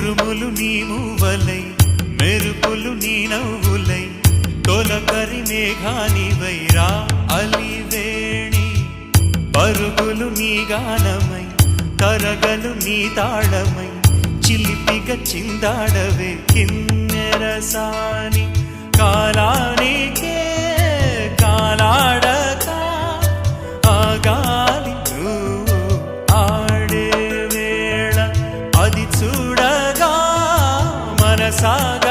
ఉరుములు నీ మూవలై మెరుపులు నీ నవ్వులై తొలకరి మేఘానివైరా అలివేణి పరుగులు నీ గానమై తరగలు నీ తాళమై చిలిపిగ చిందాడవే కిన్నెరసాని కాలానికే కాలాడక ఆగాలి నువ్వు ఆడే వేళ అది చూడగా మనసాగ